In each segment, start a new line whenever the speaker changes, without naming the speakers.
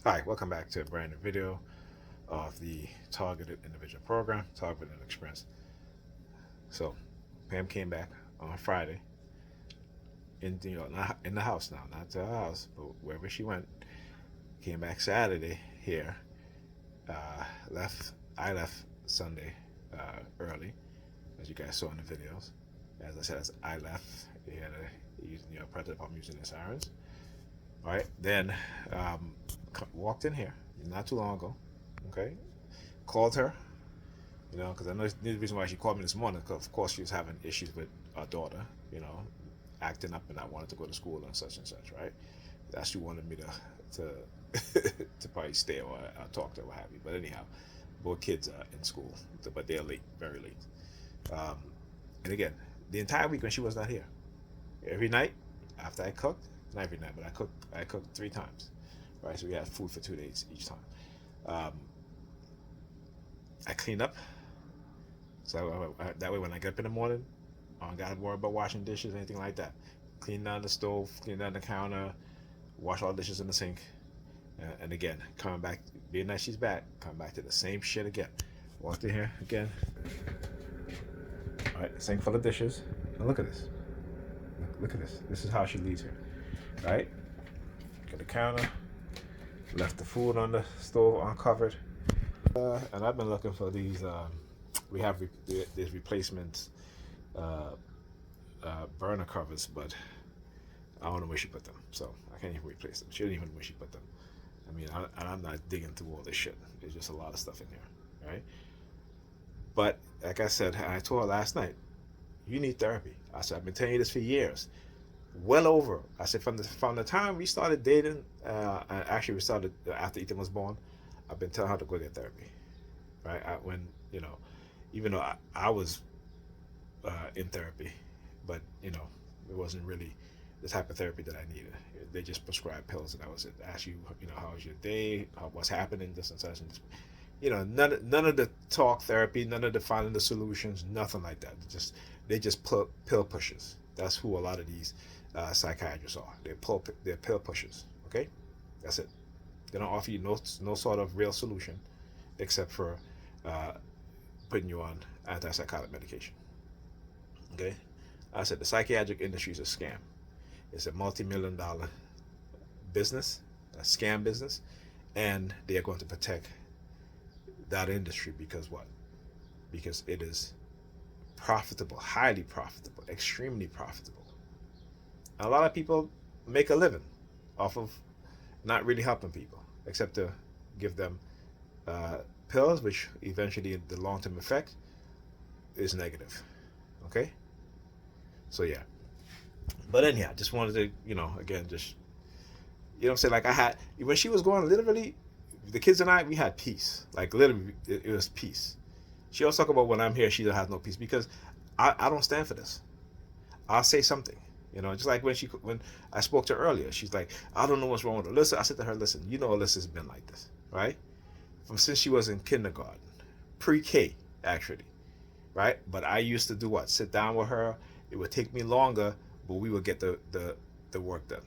Hi, welcome back to a brand new video of the Targeted Individual Program, Targeted Experience. So, Pam came back on Friday, not in the house now, not to her house, but wherever she went. Came back Saturday here. Left. I left Sunday early, as you guys saw in the videos. As I said, as I left, he had a president I'm using the sirens. All right, then walked in here not too long ago. Okay, called her, because I know the reason why she called me this morning. Cause of course, she was having issues with our daughter, acting up and not wanting to go to school and such, right? That she wanted me to to probably stay or talk to her, what have you. But anyhow, both kids are in school, but they're late, very late. Um, and again, the entire week when she was not here, every night after I cooked, not every night, but I cooked 3 times, right? So we had food for 2 days each time. Um, I cleaned up, so that way when I get up in the morning, I don't gotta worry about washing dishes, anything like that. Clean down the stove, clean down the counter, wash all the dishes in the sink, and again, coming back, being that she's back, coming back to the same shit again. Walked in here again. All right, sink full of dishes. Now look at this. Look at this. This is how she leaves here. Right? Get the counter. Left the food on the stove uncovered. And I've been looking for these. We have these replacement uh, burner covers, but I don't know where she put them. So I can't even replace them. She didn't even know where she put them. I mean, I'm not digging through all this shit. There's just a lot of stuff in here, right? But like I said, I told her last night, you need therapy. I said, I've been telling you this for years, well over. I said from the time we started dating, and actually we started after Ethan was born. I've been telling her to go get therapy, right? When even though I was in therapy, but it wasn't really the type of therapy that I needed. They just prescribed pills, and that was it. Ask you, how was your day, what's happening, this and such, and this. None of the talk therapy, none of the finding the solutions, nothing like that. They just pill pushers. That's who a lot of these psychiatrists are. They're pill pushers. Okay, that's it. They don't offer you no sort of real solution, except for uh, putting you on antipsychotic medication. Okay, I said the psychiatric industry is a scam. It's a multi-million-dollar business, a scam business, and they are going to protect that industry because what? Because it is profitable, highly profitable, extremely profitable. And a lot of people make a living off of not really helping people, except to give them uh, pills, which eventually the long-term effect is negative. Okay, so yeah. But anyhow, just wanted to, again, just what I'm saying. Like I had when she was going, literally, the kids and I, we had peace. Like literally, it was peace. She always talk about when I'm here, she has no peace because I don't stand for this. I'll say something, just like when I spoke to her earlier, she's like, I don't know what's wrong with Alyssa. I said to her, listen, Alyssa's been like this, right? From since she was in kindergarten, pre-K actually, right? But I used to do what? Sit down with her. It would take me longer, but we would get the work done.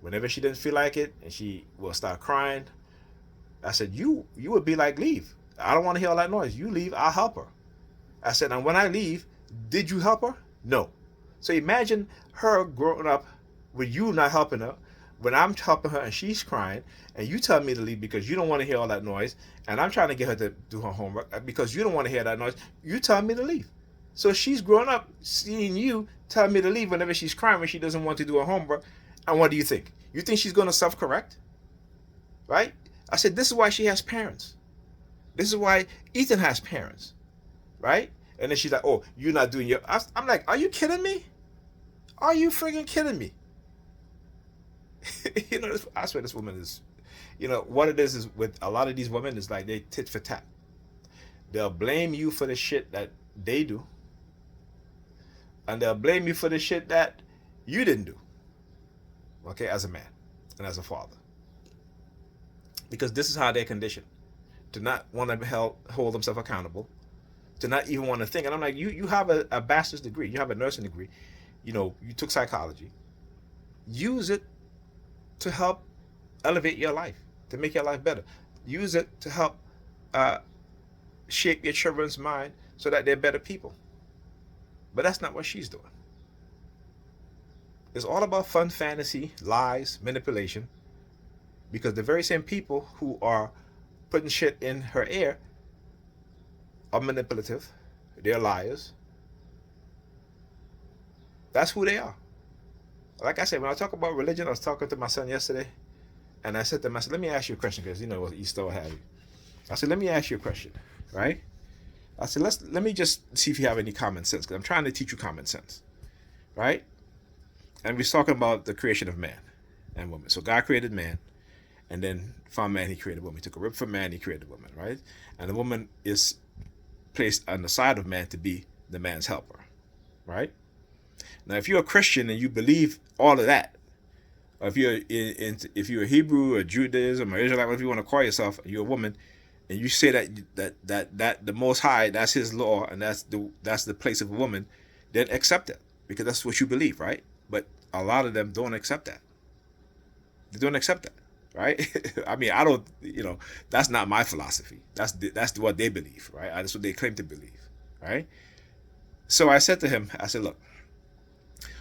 Whenever she didn't feel like it and she will start crying, I said, you would be like, leave. I don't want to hear all that noise. You leave, I'll help her. I said, and when I leave, did you help her? No. So imagine her growing up with you not helping her, when I'm helping her and she's crying, and you tell me to leave because you don't want to hear all that noise, and I'm trying to get her to do her homework because you don't want to hear that noise. You tell me to leave. So she's growing up seeing you tell me to leave whenever she's crying when she doesn't want to do her homework. And what do you think? You think she's going to self-correct? Right? I said, this is why she has parents. This is why Ethan has parents. Right? And then she's like, oh, you're not doing your... I'm like, are you kidding me? Are you friggin' kidding me? I swear this woman is... what it is with a lot of these women is like they tit for tat. They'll blame you for the shit that they do. And they'll blame you for the shit that you didn't do. Okay, as a man and as a father. Because this is how they're conditioned. To not want to hold themselves accountable. To not even want to think. And I'm like, you have a bachelor's degree. You have a nursing degree. You took psychology. Use it to help elevate your life. to make your life better. Use it to help uh, shape your children's mind so that they're better people. But that's not what she's doing. It's all about fun, fantasy, lies, manipulation, because the very same people who are putting shit in her ear are manipulative. They're liars. That's who they are. Like I said, when I talk about religion, I was talking to my son yesterday, and I said to him, I said, let me ask you a question, because you know what Easter will have you. I said, let me ask you a question, right? I said, let me just see if you have any common sense, because I'm trying to teach you common sense, right? And we're talking about the creation of man and woman. So God created man, and then from man he created woman. He took a rib from man, he created woman, right? And the woman is placed on the side of man to be the man's helper, right? Now, if you're a Christian and you believe all of that, or if you're a Hebrew or Judaism or Israelite, whatever you want to call yourself, and you're a woman, and you say that the Most High, that's His law, and that's the place of a woman, then accept it, because that's what you believe, right? But a lot of them don't accept that. They don't accept that, right? I mean, I don't, that's not my philosophy. That's what they believe, right? That's what they claim to believe, right? So I said to him, I said, look,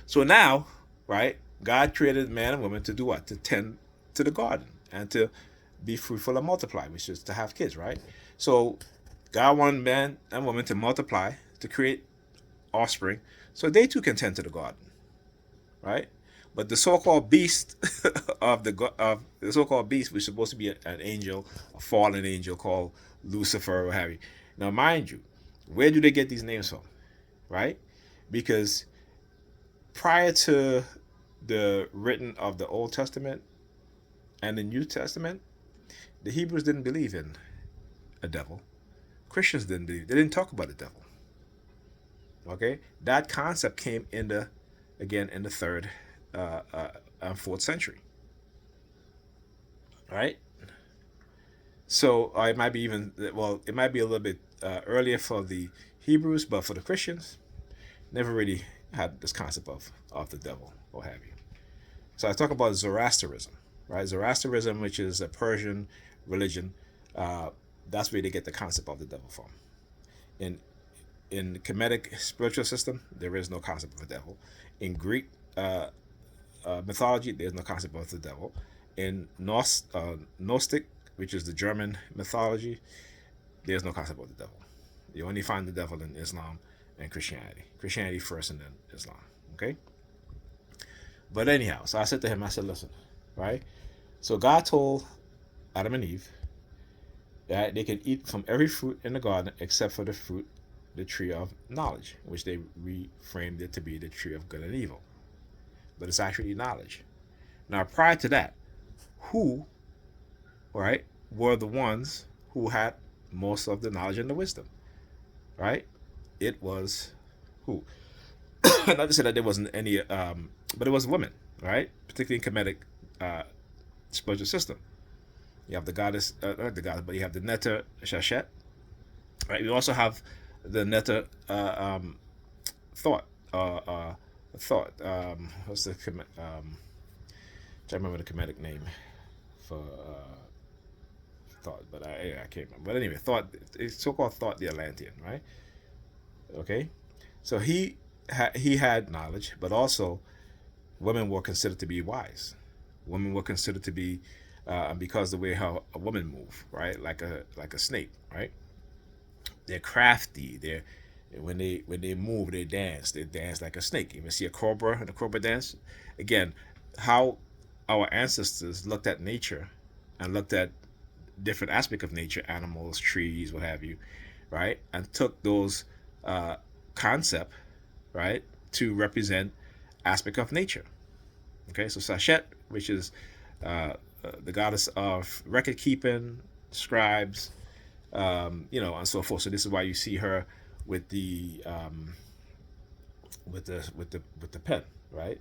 so now, right, God created man and woman to do what? To tend to the garden and to be fruitful and multiply, which is to have kids, right? So God wanted man and woman to multiply, to create offspring, so they too can tend to the garden, right? But the so-called beast the so-called beast, which is supposed to be an angel, a fallen angel called Lucifer or what have you. Now, mind you, where do they get these names from, right? Because prior to the written of the Old Testament and the New Testament, the Hebrews didn't believe in a devil. Christians didn't believe. They didn't talk about the devil. Okay, that concept came in the 3rd and 4th century. Right. So it might be it might be a little bit earlier for the Hebrews, but for the Christians, never really had this concept of the devil or have you. So I talk about Zoroastrianism, right? Zoroastrianism, which is a Persian religion, that's where they get the concept of the devil from. In the Kemetic spiritual system, there is no concept of a devil. In Greek mythology, there's no concept of the devil. In Gnostic, which is the German mythology, there's no concept of the devil. You only find the devil in Islam and Christianity. Christianity first and then Islam, okay? But anyhow, so I said to him, I said, listen, right? So God told Adam and Eve that they can eat from every fruit in the garden except for the tree of knowledge, which they reframed it to be the tree of good and evil. But it's actually knowledge. Now, prior to that, who, right, were the ones who had most of the knowledge and the wisdom, right? It was who? Not to say that there wasn't any, but it was women, right? Particularly in Kemetic spiritual system. You have the goddess, not the goddess, but you have the Netta Shashet, right? You also have the Netta Thought. What's the I remember the Kemetic name for Thought, but I can't remember. But anyway, Thought, it's so-called Thought the Atlantean, right? Okay, so he had knowledge, but also women were considered to be wise. Women were considered to be because the way how a woman move, right, like a snake, right? They're crafty. When they move, they dance. They dance like a snake. You ever see a cobra and a cobra dance? Again, how our ancestors looked at nature and looked at different aspects of nature, animals, trees, what have you, right, and took those concept, right, to represent aspect of nature. Okay, so Sashet, which is the goddess of record keeping, scribes, and so forth. So this is why you see her with the pen, right?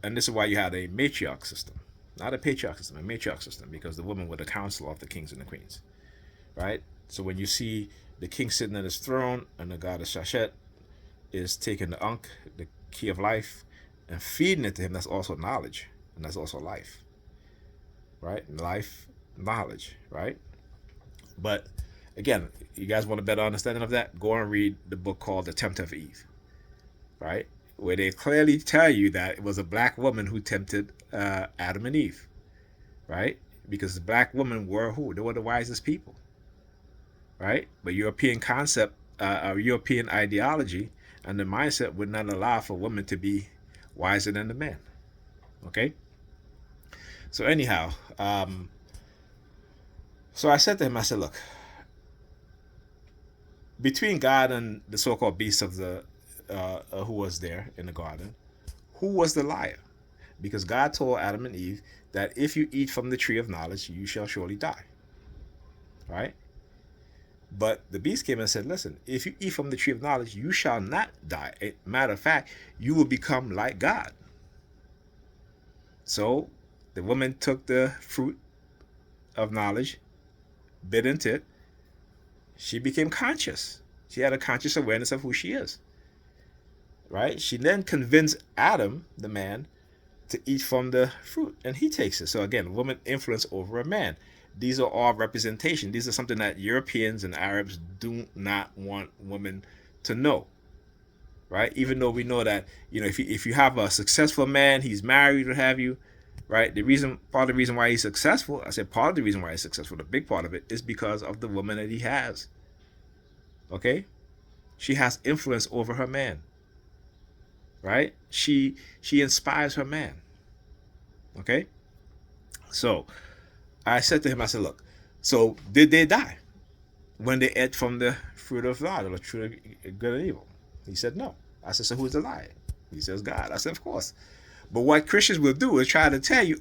And this is why you had a matriarch system, not a patriarch system, a matriarch system, because the women were the council of the kings and the queens, right? So when you see the king sitting on his throne and the goddess Shashet is taking the Ankh, the key of life, and feeding it to him, that's also knowledge. and that's also life, right? Life, knowledge, right? But again, you guys want a better understanding of that? Go and read the book called The Tempter of Eve, right? Where they clearly tell you that it was a black woman who tempted Adam and Eve, right? Because the black women were who? They were the wisest people, right? But European concept, European ideology, and the mindset would not allow for women to be wiser than the man. Okay. So anyhow, so I said to him, I said, look, between God and the so-called beast of the who was there in the garden, who was the liar? Because God told Adam and Eve that if you eat from the tree of knowledge, you shall surely die. Right? But the beast came and said, listen, if you eat from the tree of knowledge, you shall not die. Matter of fact, you will become like God. So the woman took the fruit of knowledge, bit into it. She became conscious. She had a conscious awareness of who she is. Right? She then convinced Adam, the man, to eat from the fruit, and he takes it. So again, woman influence over a man. These are all representation. These are something that Europeans and Arabs do not want women to know. Right? Even though we know that, if you have a successful man, he's married, what have you, right? Part of the reason why he's successful, I said part of the reason why he's successful, the big part of it is because of the woman that he has. Okay? She has influence over her man. Right? She inspires her man. Okay? So I said to him, I said, look, so did they die when they ate from the fruit of God, or the tree of good and evil? He said, no. I said, so who's the liar? He says, God. I said, of course. But what Christians will do is try to tell you,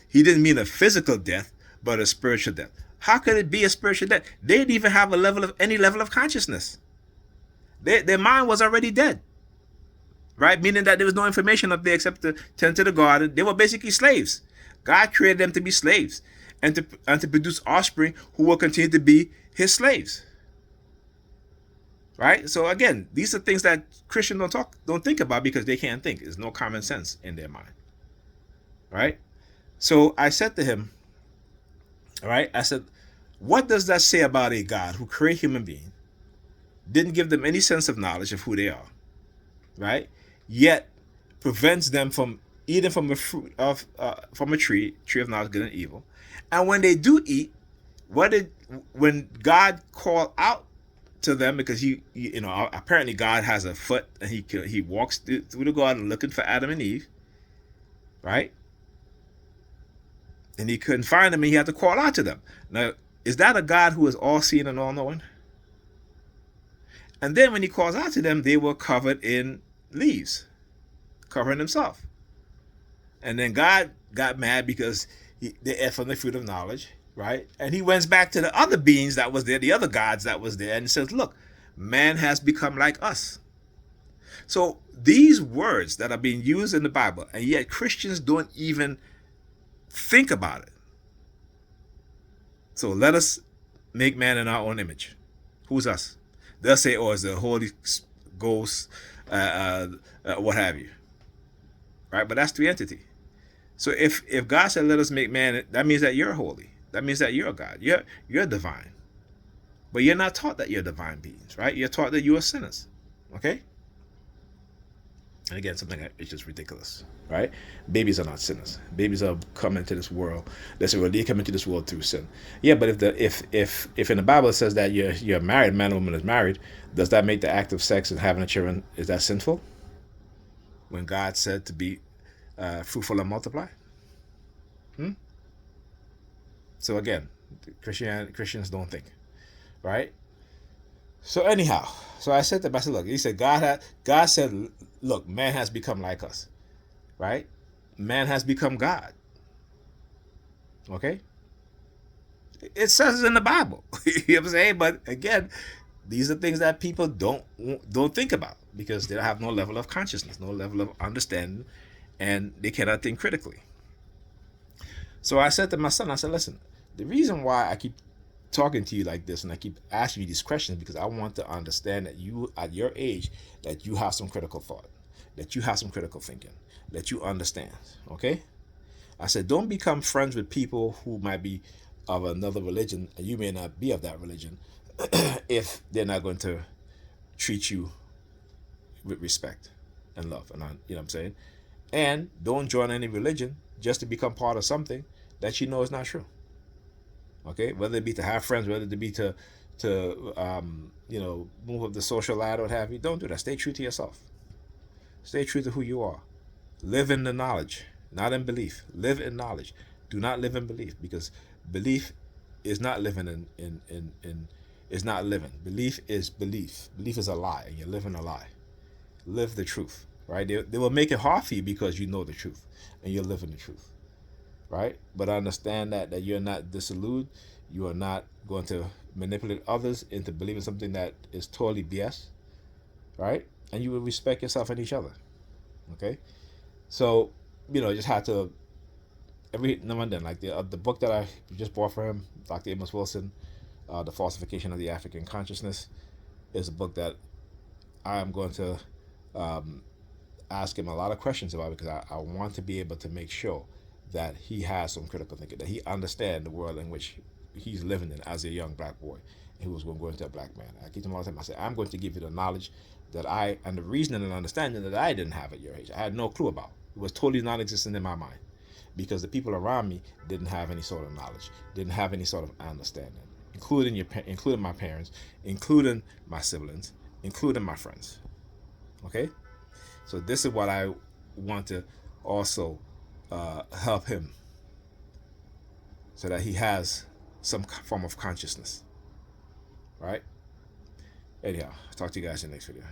he didn't mean a physical death, but a spiritual death. How could it be a spiritual death? They didn't even have any level of consciousness. Their mind was already dead. Right? Meaning that there was no information up there except to tend to the garden. They were basically slaves. God created them to be slaves and to produce offspring who will continue to be his slaves. Right? So again, these are things that Christians don't think about because they can't think. There's no common sense in their mind. Right? So I said to him, all right, I said, what does that say about a God who created human beings, didn't give them any sense of knowledge of who they are, right? Yet prevents them from eating from a fruit of from a tree of knowledge, good and evil. And when they do eat, when God called out to them, because apparently God has a foot and he walks through the garden looking for Adam and Eve, right? And he couldn't find them, and he had to call out to them. Now, is that a God who is all-seeing and all-knowing? And then when he calls out to them, they were covered in leaves, covering himself. And then God got mad because they ate from the fruit of knowledge, right? And he went back to the other beings that was there, the other gods that was there, and says, look, man has become like us. So these words that are being used in the Bible, and yet Christians don't even think about it. So let us make man in our own image. Who's us? They'll say, it's the Holy Ghost, what have you. Right? But that's the entity. So if God said, let us make man, that means that you're holy. That means that you're a God. You're divine. But you're not taught that you're divine beings, right? You're taught that you are sinners. Okay? And again, something that is just ridiculous, right? Babies are not sinners. Babies are coming into this world. They come into this world through sin. Yeah, but if in the Bible it says that you're married, man or woman is married, does that make the act of sex and having a children, is that sinful? When God said to be fruitful and multiply? So again, Christians don't think, right? So anyhow, I said to him, look, he said, God said, look, man has become like us, right? Man has become God. Okay? It says it in the Bible. You know what I'm saying? But again, these are things that people don't think about because they have no level of consciousness, no level of understanding, and they cannot think critically. So I said to my son, I said, listen, the reason why I keep talking to you like this and I keep asking you these questions because I want to understand that you, at your age, that you have some critical thought. that you have some critical thinking, that you understand. Okay? I said, don't become friends with people who might be of another religion and you may not be of that religion if they're not going to treat you with respect and love. And you know what I'm saying? And don't join any religion just to become part of something that you know is not true. Okay? Whether it be to have friends, whether it be to move up the social ladder, what have you, don't do that. Stay true to yourself. Stay true to who you are. Live in the knowledge, not in belief. Live in knowledge. Do not live in belief, because belief is not living in is not living. Belief is belief. Belief is a lie, and you're living a lie. Live the truth, right? They will make it hard for you because you know the truth and you're living the truth, right? But understand that you're not dissolute. You are not going to manipulate others into believing something that is totally BS, right? And you will respect yourself and each other, okay? So, just had to, every now and then, like the book that I just bought for him, Dr. Amos Wilson, The Falsification of the African Consciousness, is a book that I am going to ask him a lot of questions about, because I want to be able to make sure that he has some critical thinking, that he understands the world in which he's living in as a young black boy who was going to go into a black man. I keep him all the time. I say, I'm going to give you the knowledge that and the reasoning and understanding that I didn't have at your age. I had no clue about. It was totally non-existent in my mind, because the people around me didn't have any sort of knowledge, didn't have any sort of understanding, including my parents, including my siblings, including my friends. Okay? So this is what I want to also help him, so that he has some form of consciousness. Right? Anyhow, talk to you guys in the next video.